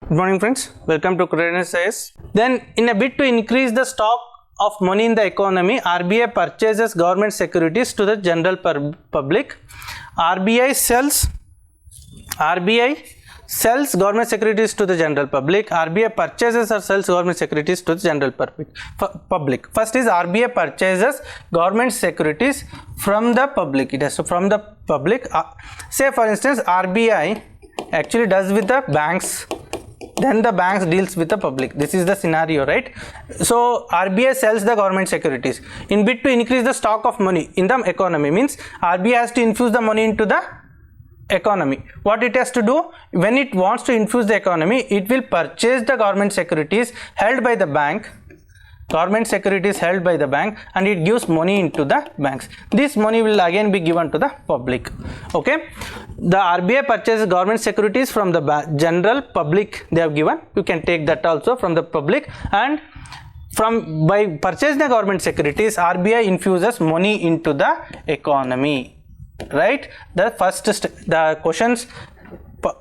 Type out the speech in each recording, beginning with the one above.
Good morning friends, welcome to CredenceIAS. Then in a bid to increase the stock of money in the economy, RBI purchases government securities to the general public. RBI sells government securities to the general public. RBI purchases or sells government securities to the general public. First is RBI purchases government securities from the public. It has to from the public. Say for instance, RBI actually does with the banks, then the banks deals with the public. This is the scenario, right? So RBI sells the government securities in bid to increase the stock of money in the economy. Means RBI has to infuse the money into the economy. What it has to do when it wants to infuse the economy, it will purchase the government securities held by the bank, and it gives money into the banks. This money will again be given to the public. Okay, the RBI purchases government securities from the general public. They have given, you can take that also from the public, and by purchasing the government securities, RBI infuses money into the economy, right? The first the question's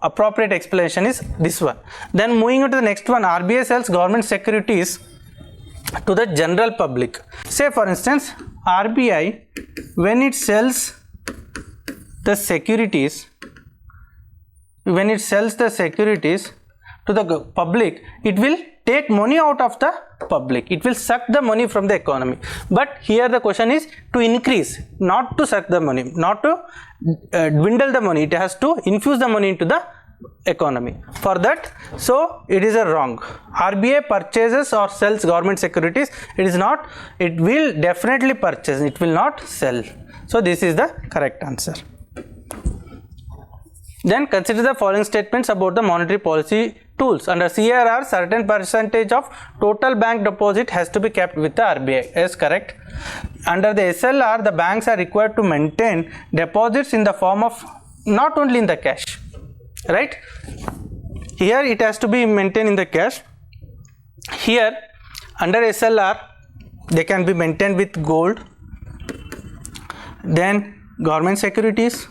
appropriate explanation is this one. Then moving on to the next one, RBI sells government securities to the general public. Say for instance, RBI, when it sells the securities to the public, it will take money out of the public, it will suck the money from the economy. But here the question is to increase, not to suck the money, not to dwindle the money. It has to infuse the money into the economy. For that, so it is a wrong. RBI purchases or sells government securities. It is not, it will definitely purchase, it will not sell. So this is the correct answer. Then consider the following statements about the monetary policy tools. Under CRR, certain percentage of total bank deposit has to be kept with the RBI. Is correct. Under the SLR, the banks are required to maintain deposits in the form of not only in the cash, right? Here it has to be maintained in the cash. Here under SLR, they can be maintained with gold, then government securities.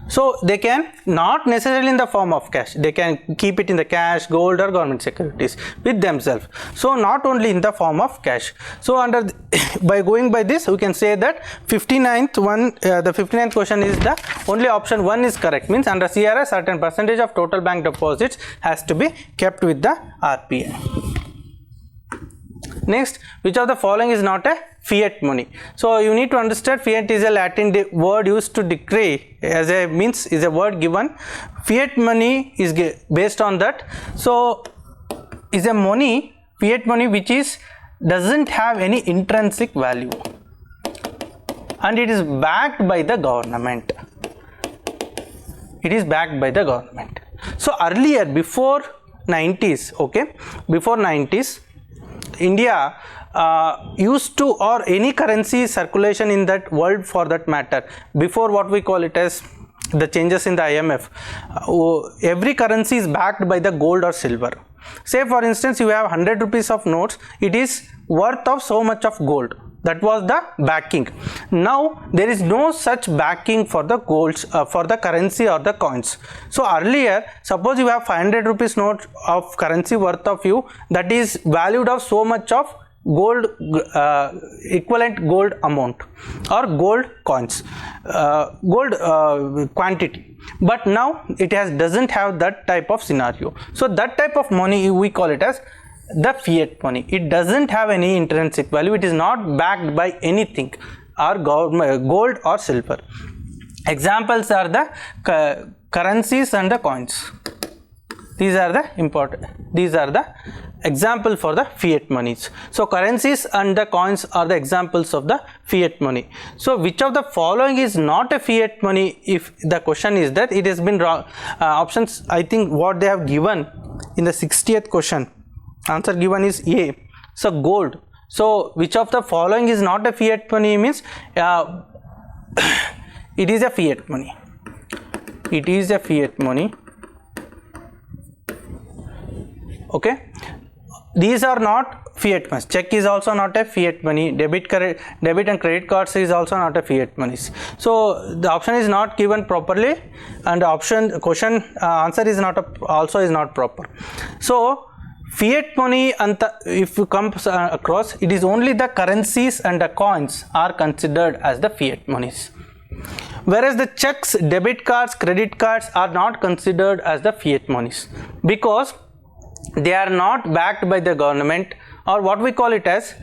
So they can not necessarily in the form of cash, they can keep it in the cash, gold or government securities with themselves. So not only in the form of cash. So under by going by this, we can say that 59th one, the 59th question is the only option 1 is correct. Means under CRS, certain percentage of total bank deposits has to be kept with the RBI. Next, which of the following is not a fiat money? So you need to understand, fiat is a Latin word used to decree, as a means is a word given. Fiat money is based on that. So is a money, fiat money, which is doesn't have any intrinsic value and it is backed by the government. It is backed by the government. So earlier, before 90s, okay, before 90s, India used to, or any currency circulation in that world for that matter, before what we call it as the changes in the IMF, every currency is backed by the gold or silver. Say for instance, you have 100 rupees of notes, it is worth of so much of gold. That was the backing. Now there is no such backing for the golds, for the currency or the coins. So earlier, suppose you have 500 rupees note of currency worth of you, that is valued of so much of gold, equivalent gold amount or gold coins, gold quantity. But now it doesn't have that type of scenario. So that type of money, we call it as the fiat money. It doesn't have any intrinsic value, it is not backed by anything or gold or silver. Examples are the currencies and the coins. These are the important, these are the example for the fiat monies. So currencies and the coins are the examples of the fiat money. So which of the following is not a fiat money? If the question is that, it has been wrong. Options, I think what they have given in the 60th question, answer given is A. So gold. So which of the following is not a fiat money? Means it is a fiat money. It is a fiat money. Okay. These are not fiat money. Check is also not a fiat money. Debit and credit cards is also not a fiat monies. So the option is not given properly, and the question answer is also not proper. So fiat money, if you come across, it is only the currencies and the coins are considered as the fiat monies, whereas the checks, debit cards, credit cards are not considered as the fiat monies because they are not backed by the government, or what we call it as,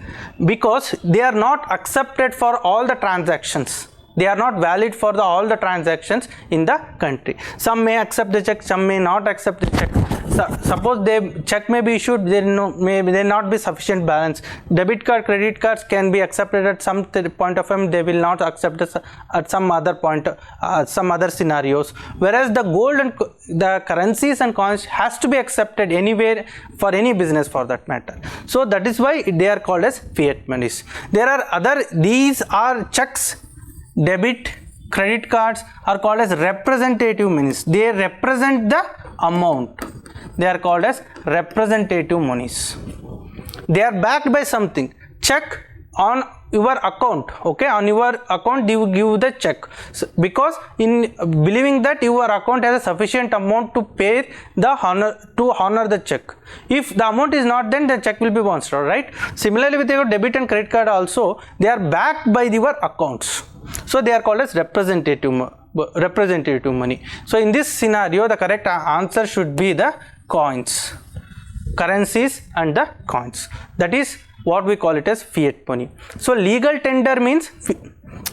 because they are not accepted for all the transactions. They are not valid for all the transactions in the country. Some may accept the check, some may not accept the check. Suppose the check may be issued, there may not be sufficient balance. Debit card, credit cards can be accepted at some point of time. They will not accept this at some other point, some other scenarios. Whereas the gold and the currencies and coins has to be accepted anywhere for any business for that matter. So that is why they are called as fiat monies. There are these are checks, debit, credit cards are called as representative monies. They represent the amount. They are called as representative monies. They are backed by something. Check on your account, okay, on your account you give the check, so, because in believing that your account has a sufficient amount to pay the honor the check. If the amount is not, then the check will be bounced, right? Similarly with your debit and credit card also, they are backed by your accounts, so they are called as representative money. So in this scenario the correct answer should be the coins, currencies and the coins. That is what we call it as fiat money. So legal tender means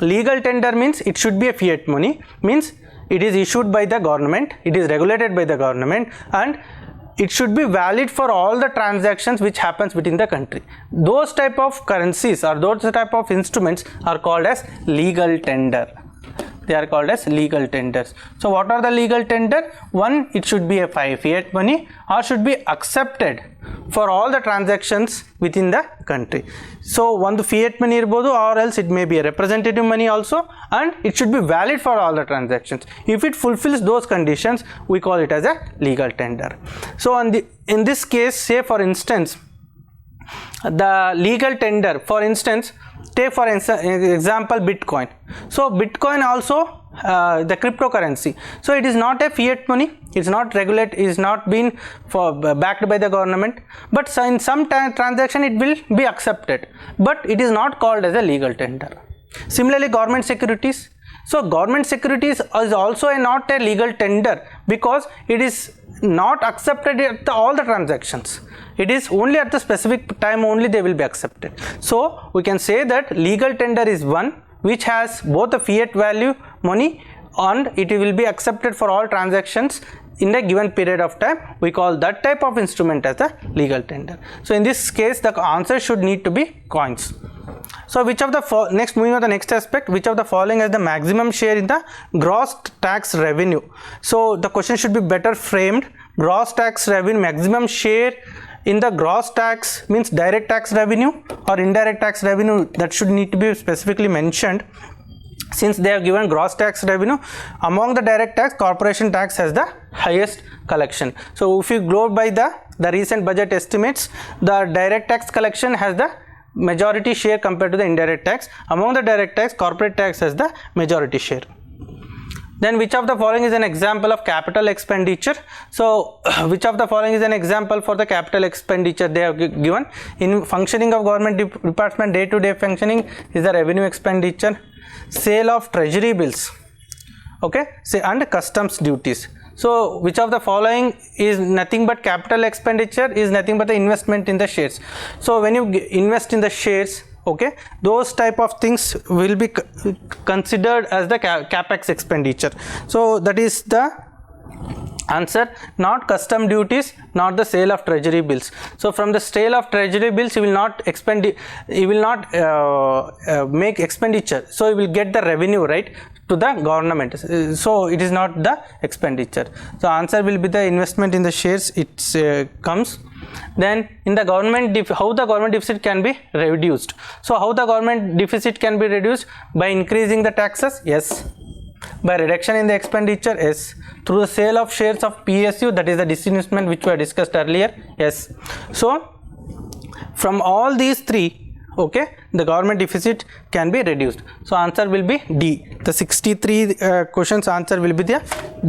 it should be a fiat money, means it is issued by the government, it is regulated by the government, and it should be valid for all the transactions which happens within the country. Those type of currencies or those type of instruments are called as legal tender. They are called as legal tenders. So what are the legal tender? One, it should be a fiat money or should be accepted for all the transactions within the country. So one fiat money irbodu, or else it may be a representative money also, and it should be valid for all the transactions. If it fulfills those conditions, we call it as a legal tender. So in this case, say for instance, the legal tender, for instance, take for example Bitcoin. So Bitcoin also the cryptocurrency, so it is not a fiat money, it is not regulated, is not been backed by the government, but in some transaction it will be accepted, but it is not called as a legal tender. Similarly government securities. So government securities is also not a legal tender because it is not accepted at all the transactions. It is only at the specific time only they will be accepted. So we can say that legal tender is one which has both a fiat value money and it will be accepted for all transactions in a given period of time. We call that type of instrument as the legal tender. So in this case the answer should need to be coins. So which of the moving on the next aspect, which of the following has the maximum share in the gross tax revenue? So the question should be better framed. Gross tax revenue, maximum share in the gross tax means direct tax revenue or indirect tax revenue, that should need to be specifically mentioned. Since they have given gross tax revenue, among the direct tax, corporation tax has the highest collection. So if you go by the recent budget estimates, the direct tax collection has the majority share compared to the indirect tax. Among the direct tax, corporate tax has the majority share. Then which of the following is an example of capital expenditure? So which of the following is an example for the capital expenditure they have given? In functioning of government department, day-to-day functioning is the revenue expenditure, sale of treasury bills, okay, say, and customs duties. So which of the following is nothing but capital expenditure, is nothing but the investment in the shares. So when you invest in the shares, okay, those type of things will be considered as the capex expenditure. So that is the answer, not custom duties, not the sale of treasury bills. So from the sale of treasury bills you will not make expenditure, so you will get the revenue, right, to the government. So it is not the expenditure. So answer will be the investment in the shares. It comes. Then in the government, how the government deficit can be reduced? So how the government deficit can be reduced? By increasing the taxes? Yes. By reduction in the expenditure? Yes. Through the sale of shares of PSU, that is the disinvestment which we discussed earlier? Yes. So from all these three, okay, the government deficit can be reduced. So answer will be D. The 63 questions answer will be the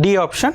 D option.